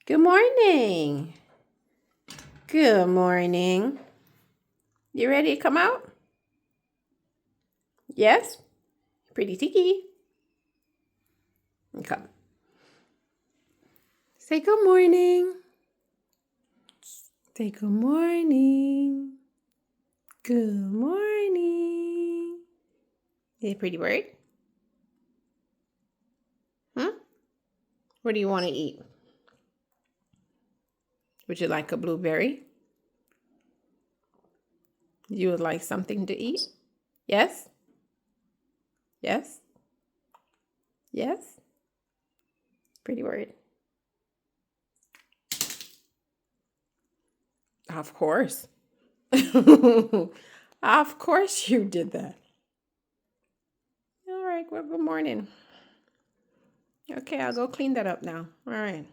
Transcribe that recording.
Good morning. Good morning. You ready to come out? Yes? Pretty Tiki. Come. Say good morning. Say good morning. Good morning. Hey, pretty bird. What do you want to eat? Would you like a blueberry? You would like something to eat? Yes? Yes? Yes? Pretty bird. Of course. Of course you did that. All right, well, good morning. Okay, I'll go clean that up now. All right.